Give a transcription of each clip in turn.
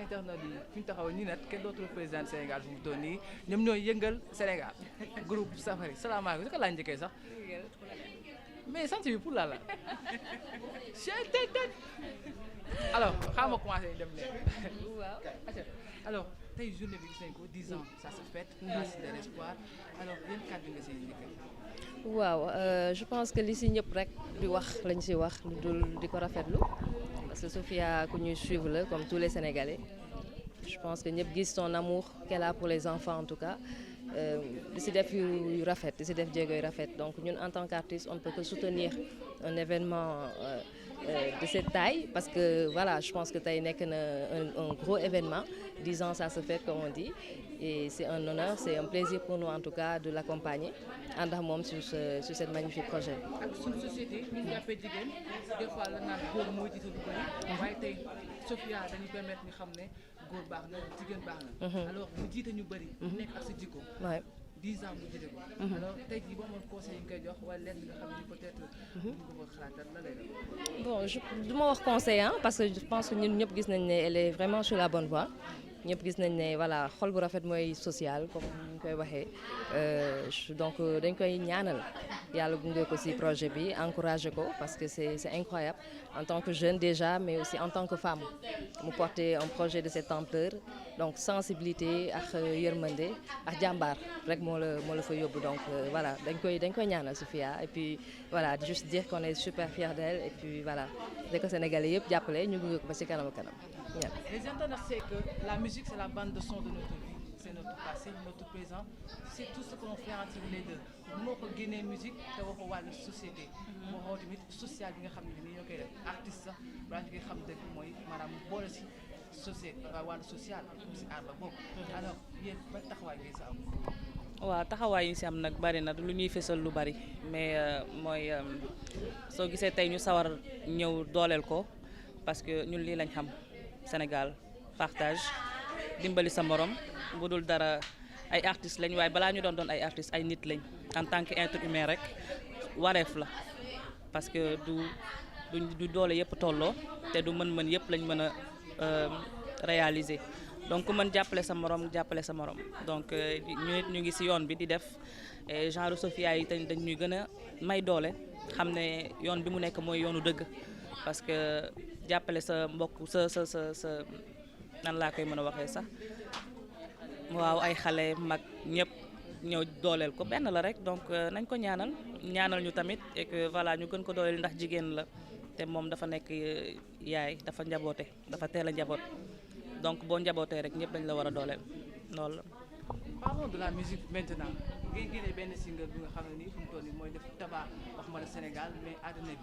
internet yi fi ñu taxaw nii nag kenn dootul président Sénégal fu mu toll nii ñoom ñooy yëngal Sénégal groupe Safari salaamaaleykum su ko laa njëkkee sax mais sant bi pour la la alors xaaral ma commencé dem leen waaw alors tey journée bi gis nañ ko 10 ans ça se fête place de l'espoir alors yéen kàddu nga siy njëkkee waaw je pense que li si ñëpp rek di wax lañ si wax lu dul di ko rafetlu parce que Sophia ku ñuy suivre la comme tous les Sénégalais je pense que ñëpp gis son amour qu'elle a pour les enfants en tout cas di si def yu rafet di si def jéego yu rafet donc ñun en tant qu'artiste on ne peut que soutenir un événement de cette taille parce que voilà je pense que tey nekk na un gros événement 10 ans ça se fait comme on dit et c'est un honneur c'est un plaisir pour nous en tout cas de l'accompagner ànd ak moom sur cette magnifique projet. ak suñu société ñu ngi jàppee jigéen des fois la naan góor mooy jiitu lu bëri waaye tey Sophia dañuy permettre ñu xam ne góor baax na jigéen baax na. alors mu jiite ñu bëri. nekk ak sa jikko. 10 ans bu jiite ko. alors tey jii boo amoon conseil yi nga koy jox wala lenn nga xam ne peut-être. mën nga ko xalaatal la lay def. bon du ma wax conseil parce que je pense que ñun ñëpp gis nañ ne elle est vraiment sur la bonne voie. ñëpp gis nañ ne voilà xol bu rafet mooy social comme ni ñu koy waxee donc dañ koy ñaanal yàlla gunge ko ci projet bi encourager ko parce que c'est incroyable en tant que jeune déjà mais aussi en tant que femme mu porter un projet de cette ampleur donc sensibilité ak yërmande ak jàmbaar rek moo la fa yóbbu donc voilà dañ koy ñaanal Sophia et puis voilà juste dire qu'on est super fiers d'elle et puis voilà dès que Sénégalais yëpp jàppale ñu gunge ko ba ci kanam kanam. Les internautes savent que la musique c'est la bande de son de notre vie, c'est notre passé, notre présent, c'est tout ce qu'on fait entre les deux. Moo ko génnee musique te waxoo wàllu société. moo xaw tamit social bi nga xam ne nii ñoo koy def artiste sax balaa ñu koy xam dëgg mooy maanaam boole si société wàllu social si aar la bokk. alors yéen ba taxawaay bi sa am. waaw taxawaay yi si am nag bari na lu ñuy fësal lu bari mais mooy soo gisee tey ñu sawar ñëw dooleel ko parce que ñun lii lañ xam. Sénégal partage dimbali sa morom bu dul dara ay artistes lañ waaye balaa ñu doon ay artistes ay nit lañ en tant que être humain rek wareef la parce que du doole yëpp tolloo te du mën-mën yëpp lañ mën a réaliser donc ku mën jàppale sa morom donc ñu ngi ci yoon bi di def genre Sophia yi dañ ñuy gën a may doole xam ne yoon bi mu nekk mooy yoonu dëgg parce que jàppale sa mbokk sa nan laa koy mën a waxee sax waaw ay xale mag ñëpp ñëw dooleel ko benn la rek donc nañ ko ñaanal ñu tamit et que voilà ñu gën ko dooleel ndax jigéen la te moom dafa nekk yaay dafa njaboote dafa teel a njaboot donc boo njabootee rek ñëpp dañ la war a dooleel loolu la. Parlons de la musique maintenant ngay génne benn single bi nga xam ne nii fu mu toll nii mooy def tabac wax ma la Sénégal mais àddina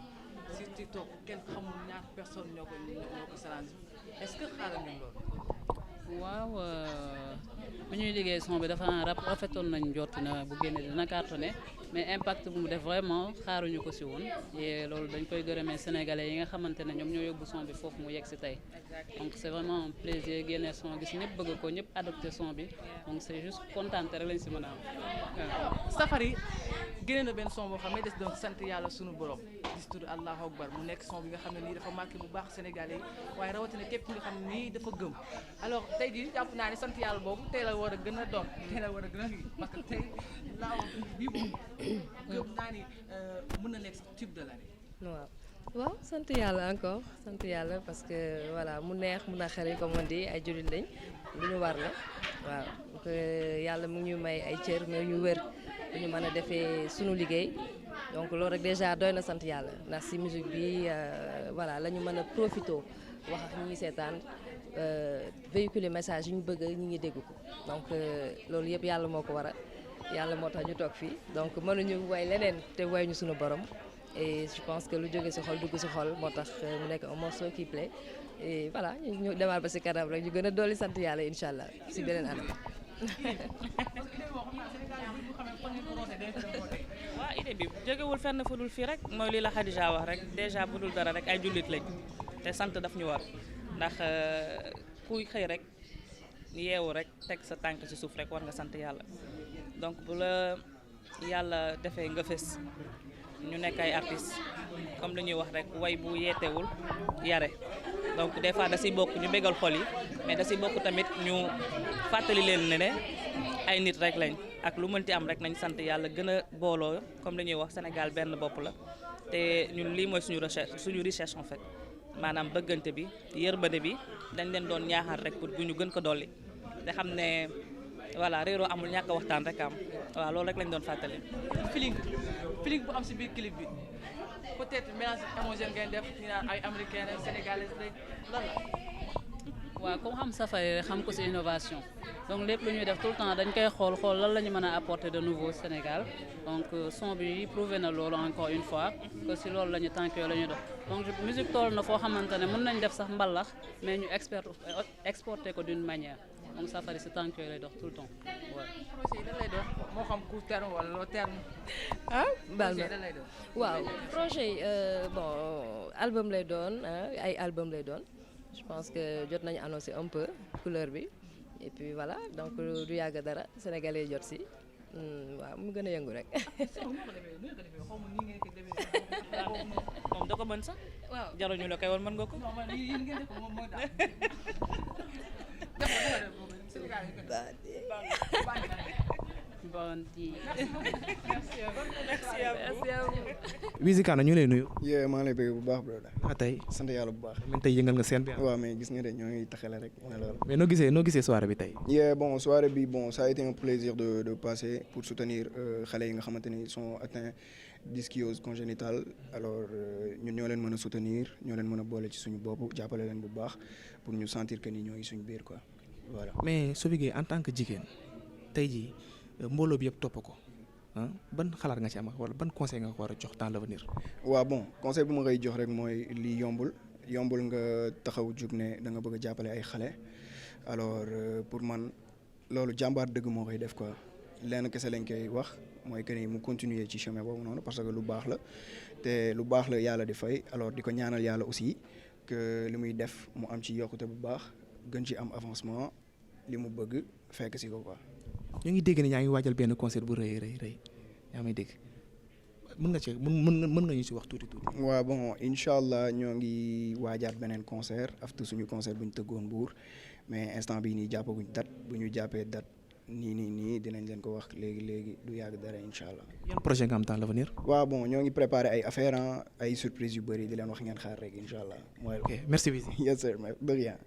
bi si TikTok kenn xamul ñaata personne ñoo ko salaan est-ce que xaaral ngeen loolu. waaw bu ñuy liggéey son bi dafa rafetoon nañ njort na bu génne dina cartonné mais impact bu mu def vraiment xaaruñu ko si woon et loolu dañ koy gërëmee sénégalais yi nga xamante ne ñoom ñoo yóbbu son bi foofu mu yegg si tey donc c'est vraiment un plaisir génne son gis ñëpp bëgg ko ñëpp adopté son bi donc c'est juste content rek lañ si mën a am waaw. Safari génne na benn son boo xam ne des donc sant yàlla sunu borom di tudd Allahu Akbar mu nekk son bi nga xam ne nii dafa marqué bu baax sénégalais yi waaye rawatina képp nga xam ne nii dafa gëm alors tey jii jàpp naa ne sant yàlla boobu tey la war a gën a doon tey la war a gën a kii parce que tey laaw bii moom gëm naa ni mën na nekk tube de l'année. waaw sant yàlla encore sant yàlla parce que voilà mu neex mu naqari comme on dit ay jullit lañ lu ñu war la waaw donc yàlla mu ngi ñu may ay cër mais ñu wër bu ñu mën a defee sunu liggéey donc loolu rek déjà doy na sant yàlla ndax si musique bi voilà la ñu mën a profité wax ak ñi ngi seetaan véhiculer message yi ñu bëgg ñi ngi dégg ko donc loolu yëpp yàlla moo ko waral yàlla moo tax ñu toog fii donc mënuñu way leneen te way ñu sunu borom. Et je pense que lu jóge ci xol dugg ci xol moo tax mu nekk un morceau qui plaît et voilà ñu demaat ba ci kanam rek ñu gën a dolli sant yàlla incha allah ci beneen anam. waaw idée bi jógewul fenn fu dul fii rek mooy lii la Khadija wax rek déjà bu dul dara rek ay jullit lañ te sant daf ñu war ndax kuy xëy rek yeewu rek teg sa tànk ci suuf rek war nga sant yàlla donc bu la yàlla defee nga fës. ñu nekk ay artistes comme li ñuy wax rek way bu yeetewul yare donc des fois da siy bokk ñu bégal xol yi mais da siy bokk tamit ñu fàttali leen ne ay nit rek lañ ak lu mënti am rek nañ sant yàlla gën a booloo comme li ñuy wax Sénégal benn bopp la te ñun lii mooy suñu recherche en fait maanaam bëggante bi yërmande bi dañ leen doon ñaaxal rek pour bu ñu gën ko dolli te xam ne voilà réeroo amul ñàkk a waxtaan rek am waaw loolu rek lañ doon fàttali. feeling bu am si biir clip bi peut-être mélange émotion ngeen def ñu naan ay américain ay sénégalais lan la. waaw comme xam Safari xam ko ci innovation donc lépp lu ñuy def tout le temps dañ koy xool lan la ñu mën a apporter de nouveau Sénégal donc son bi prouvé na loolu encore une fois que ci loolu la ñu tànk yooyu la ñu dox donc musique toll na foo xamante ne mën nañ def sax mbalax mais ñu exporter ko d'une manière donc Safari ci tànk yooyu lay dox tout le temps waaw. projet yi lan lay doon moo xam court terme wala long terme. baal projet ma lan lay doon. waaw projet yi bon album lay doon ay album lay doon. Je pense que jot nañu annoncé un peu couleur bi et puis voilà donc du yàgg dara sénégalais jot si waaw mu gën a yëngu rek. moom da ko mën sax. waaw jaruñu la koy woon mën nga ko. bon di. Wizi Kane ñu lay nuyu. yee maa ngi lay bëgg bu baax bro. ah tey sant yàlla bu baax. man tey yëngal nga scène bi. waaw mais gis nga de ñoo ngi taxale rek ne loolu. mais noo gisee soirée bi tey. yee bon soirée bi bon ça a été un plaisir de passer pour soutenir xale yi nga xamante ni sont atteints dysbiose congénitale alors ñun ñoo leen mën a soutenir ñoo leen mën a boole ci suñu bopp jàppale leen bu baax pour ñu sentir que ni ñoo ngi suñu biir quoi voilà. mais Sophie Gueye en tant que jigéen tey jii mbooloo bi yëpp topp ko ah ban xalaat nga ci am wala ban conseil nga ko war a jox dans l'avenir. waaw bon conseil bu ma koy jox rek mooy lii yombul nga taxaw jug ne da nga bëgg a jàppale ay xale alors pour man loolu jàmbaar dëgg moo koy def quoi lenn kese lañ koy wax mooy que ni mu continuer ci chemin boobu noonu parce que lu baax la te lu baax la yàlla di fay alors di ko ñaanal yàlla aussi que li muy def mu am ci yokkute bu baax gën ci am avancement li mu bëgg fekk si ko quoi. ñu ngi dégg ne yaa ngi waajal benn concert bu rëy yaa may dégg mën nga ñu ci wax tuuti. waaw bon incha allah ñoo ngi waajaat beneen concert after suñu concert bu ñu tëggoon Mbour mais instant bii nii jàppaguñ date bu ñu jàppee date nii dinañ leen ko wax léegi du yàgg dara incha allah. yan projet nga am dans l'avenir. waaw bon ñoo ngi préparé ay affaires ay surprise yu bëri di leen wax ngeen xaar rek incha allah. ok merci Wizi. yes sir de rien.